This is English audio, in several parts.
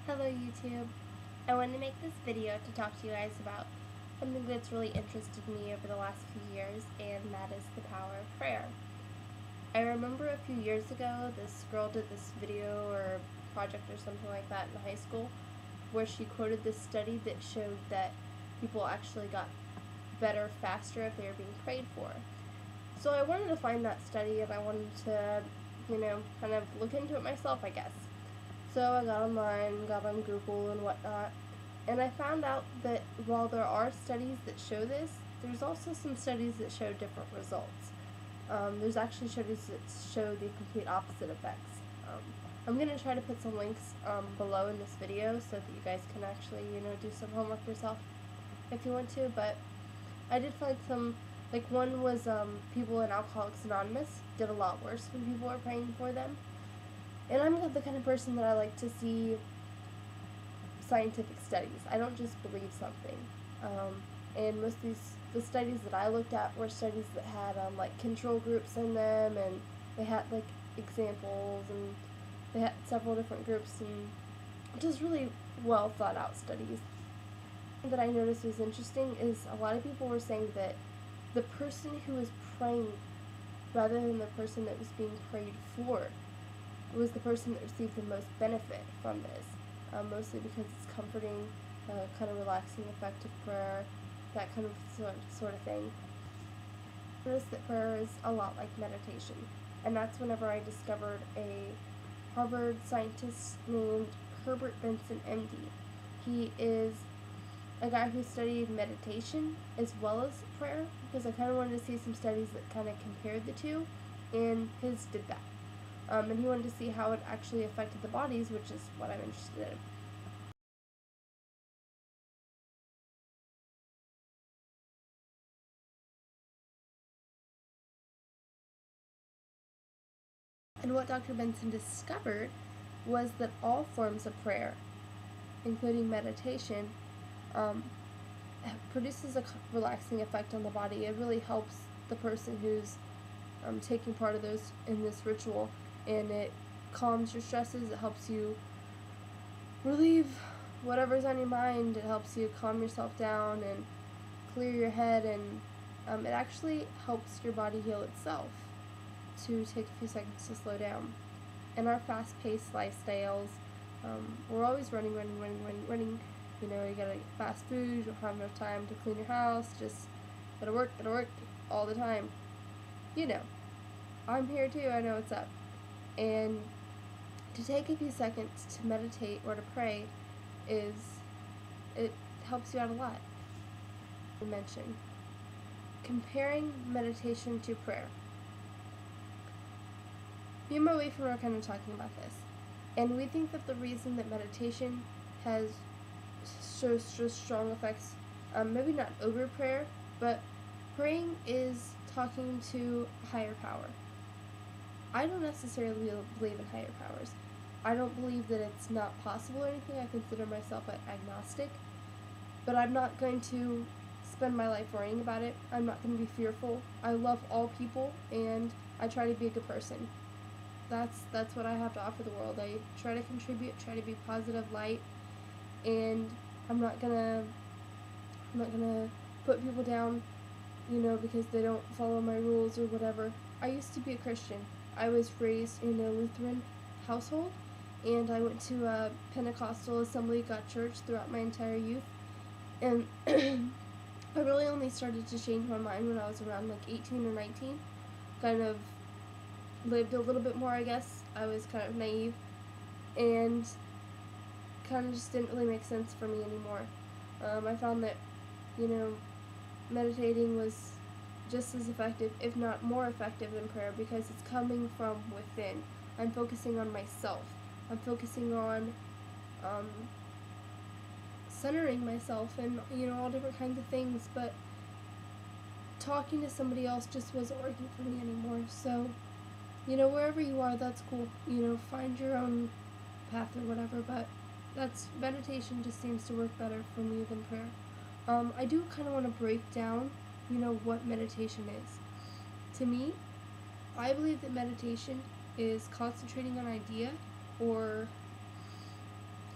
Hello YouTube. I wanted to make this video to talk to you guys about something that's really interested me over the last few years, and that is the power of prayer. I remember a few years ago this girl did this video or project or something like that in high school where she quoted this study that showed that people actually got better faster if they were being prayed for. So I wanted to find that study and I wanted to, kind of look into it myself, I guess. So I got online, got on Google and whatnot, and I found out that while there are studies that show this, there's also some studies that show different results. There's actually studies that show the complete opposite effects. I'm going to try to put some links below in this video so that you guys can actually, do some homework yourself if you want to, but I did find some, like one was people in Alcoholics Anonymous did a lot worse when people were praying for them. And I'm the kind of person that I like to see scientific studies. I don't just believe something. And most of the studies that I looked at were studies that had like control groups in them, and they had like examples, and they had several different groups, and just really well thought out studies. That I noticed was interesting is a lot of people were saying that the person who was praying rather than the person that was being prayed for was the person that received the most benefit from this, mostly because it's comforting, kind of relaxing effect of prayer, that kind of sort of thing. I noticed that prayer is a lot like meditation, and that's whenever I discovered a Harvard scientist named Herbert Benson, MD. He is a guy who studied meditation as well as prayer, because I kind of wanted to see some studies that kind of compared the two, and his did that. And he wanted to see how it actually affected the bodies, which is what I'm interested in. And what Dr. Benson discovered was that all forms of prayer, including meditation, produces a relaxing effect on the body. It really helps the person who's taking part of those in this ritual, and it calms your stresses. It helps you relieve whatever's on your mind. It helps you calm yourself down and clear your head, and it actually helps your body heal itself to take a few seconds to slow down. In our fast-paced lifestyles, we're always running. You gotta get fast food, you don't have enough time to clean your house, just gotta work all the time. I'm here too, I know what's up. And to take a few seconds to meditate or to pray it helps you out a lot. I mention comparing meditation to prayer. Me and my wife were kind of talking about this, and we think that the reason that meditation has so strong effects, maybe not over prayer, but praying is talking to a higher power. I don't necessarily believe in higher powers. I don't believe that it's not possible or anything. I consider myself agnostic, but I'm not going to spend my life worrying about it. I'm not going to be fearful. I love all people, and I try to be a good person. That's what I have to offer the world. I try to contribute, try to be positive light, and I'm not gonna put people down, because they don't follow my rules or whatever. I used to be a Christian. I was raised in a Lutheran household, and I went to a Pentecostal Assembly of God church throughout my entire youth, and I really only started to change my mind when I was around like 18 or 19. Kind of lived a little bit more, I guess. I was kind of naive, and kind of just didn't really make sense for me anymore. I found that, meditating was just as effective, if not more effective than prayer, because it's coming from within. I'm focusing on myself. I'm focusing on centering myself and, all different kinds of things, but talking to somebody else just wasn't working for me anymore. So, wherever you are, that's cool. Find your own path or whatever, but meditation just seems to work better for me than prayer. I do kind of want to break down, what meditation is. To me, I believe that meditation is concentrating on an idea or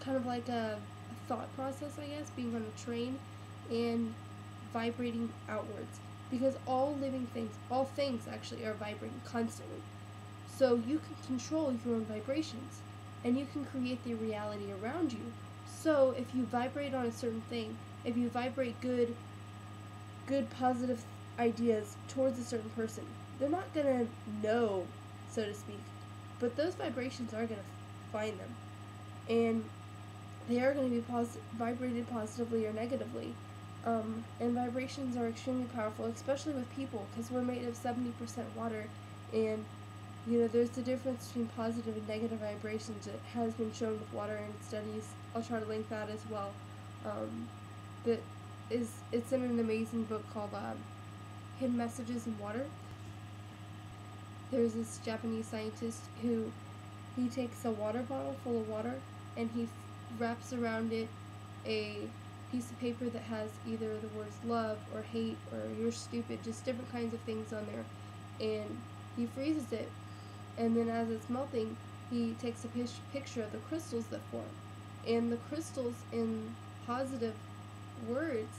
kind of like a thought process, I guess, being on a train and vibrating outwards. Because all living things, all things actually, are vibrating constantly. So you can control your own vibrations and you can create the reality around you. So if you vibrate on a certain thing, if you vibrate good positive ideas towards a certain person, they're not going to know, so to speak, but those vibrations are going to find them. And they are going to be vibrated positively or negatively. And vibrations are extremely powerful, especially with people, because we're made of 70% water. And, there's a difference between positive and negative vibrations. It has been shown with water in studies. I'll try to link that as well. But it's in an amazing book called Hidden Messages in Water. There's this Japanese scientist who he takes a water bottle full of water and he wraps around it a piece of paper that has either the words love or hate or you're stupid, just different kinds of things on there, and he freezes it, and then as it's melting he takes a picture of the crystals that form, and the crystals in positive words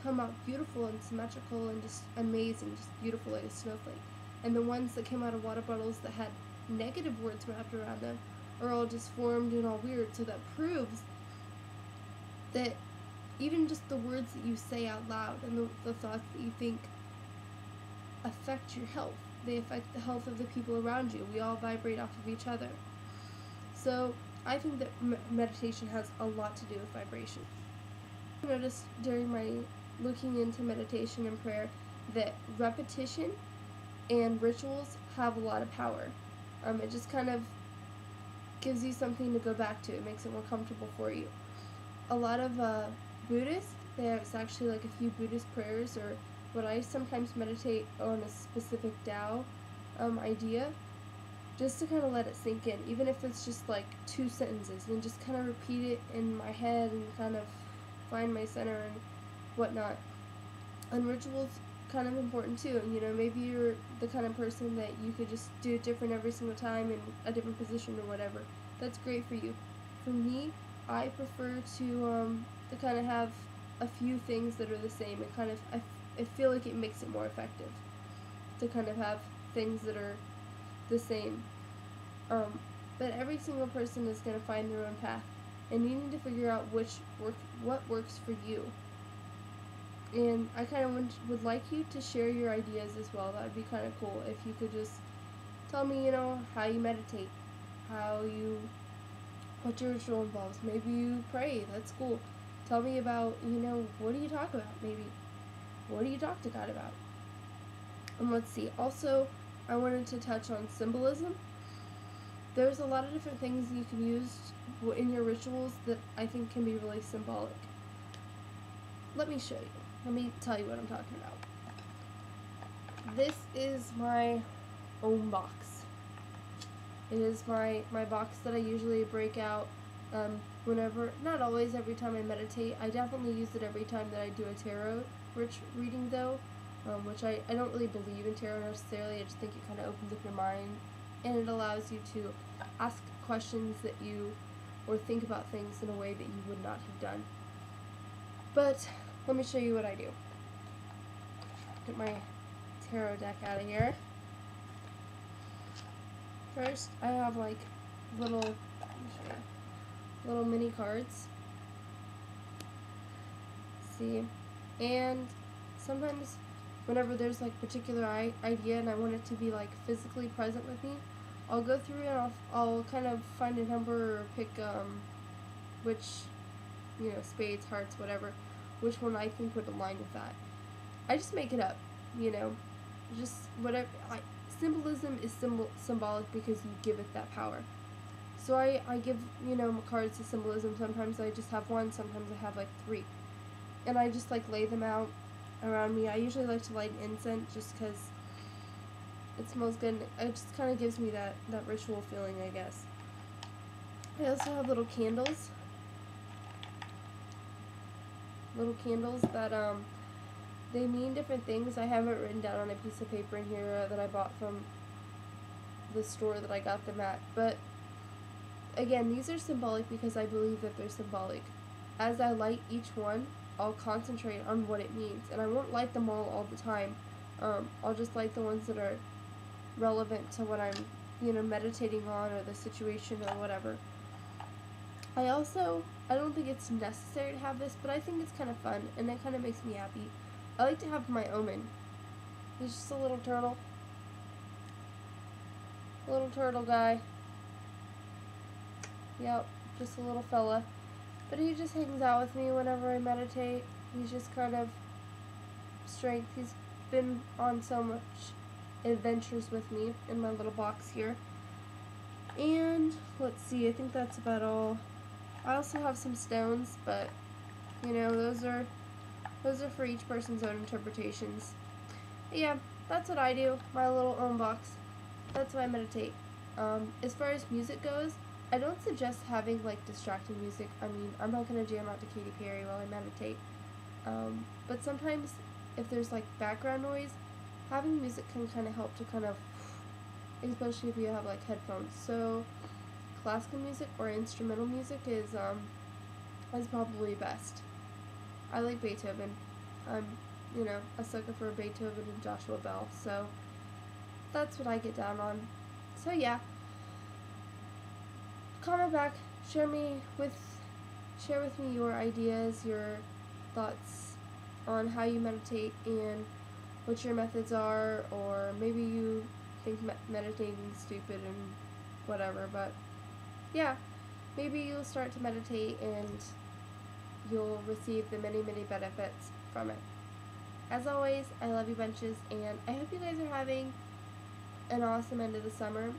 come out beautiful and symmetrical and just amazing, just beautiful like a snowflake. And the ones that came out of water bottles that had negative words wrapped around them are all disformed and all weird. So that proves that even just the words that you say out loud and the thoughts that you think affect your health. They affect the health of the people around you. We all vibrate off of each other. So I think that meditation has a lot to do with vibration. I noticed during my looking into meditation and prayer that repetition and rituals have a lot of power. It just kind of gives you something to go back to. It makes it more comfortable for you. A lot of Buddhists, there's actually like a few Buddhist prayers, or what I sometimes meditate on a specific Tao idea, just to kind of let it sink in, even if it's just like 2 sentences, and just kind of repeat it in my head and kind of find my center and whatnot. And rituals kind of important too. Maybe you're the kind of person that you could just do it different every single time in a different position or whatever. That's great for you. For me, I prefer to kind of have a few things that are the same, and kind of I feel like it makes it more effective to kind of have things that are the same. But every single person is going to find their own path, and you need to figure out what works for you. And I kind of would like you to share your ideas as well. That would be kind of cool if you could just tell me, how you meditate, what your ritual involves. Maybe you pray. That's cool. Tell me about, what do you talk about? Maybe what do you talk to God about? And let's see. Also, I wanted to touch on symbolism. There's a lot of different things you can use in your rituals that I think can be really symbolic. Let me show you. Let me tell you what I'm talking about. This is my own box. It is my box that I usually break out whenever, not always, every time I meditate. I definitely use it every time that I do a tarot reading though, which I don't really believe in tarot necessarily. I just think it kind of opens up your mind and it allows you to ask questions or think about things in a way that you would not have done. But let me show you what I do. Get my tarot deck out of here. First, I have like little mini cards. See, and sometimes whenever there's like particular idea and I want it to be like physically present with me, I'll go through and I'll kind of find a number or pick which spades, hearts, whatever, which one I think would align with that. I just make it up, just whatever. Symbolism is symbolic because you give it that power. So I give, my cards to symbolism. Sometimes I just have one, sometimes I have like 3. And I just like lay them out around me. I usually like to light incense just because it smells good. And it just kind of gives me that ritual feeling, I guess. I also have little candles. That they mean different things. I have it written down on a piece of paper in here that I bought from the store that I got them at. But again, these are symbolic because I believe that they're symbolic. As I light each one, I'll concentrate on what it means, and I won't light them all the time. I'll just light the ones that are relevant to what I'm, meditating on, or the situation, or whatever. I don't think it's necessary to have this, but I think it's kind of fun, and it kind of makes me happy. I like to have my omen. He's just a little turtle. Little turtle guy. Yep, just a little fella. But he just hangs out with me whenever I meditate. He's just kind of strength. He's been on so much adventures with me in my little box here. And let's see, I think that's about all. I also have some stones, but those are for each person's own interpretations. But yeah, that's what I do. My little own box. That's why I meditate. As far as music goes, I don't suggest having like distracting music. I mean, I'm not gonna jam out to Katy Perry while I meditate. But sometimes, if there's like background noise, having music can kind of help to especially if you have like headphones. So, classical music or instrumental music is probably best. I like Beethoven. I'm a sucker for Beethoven and Joshua Bell. So that's what I get down on. So yeah, comment back, share with me your ideas, your thoughts on how you meditate and what your methods are, or maybe you think meditating is stupid and whatever, but yeah, maybe you'll start to meditate and you'll receive the many, many benefits from it. As always, I love you bunches, and I hope you guys are having an awesome end of the summer.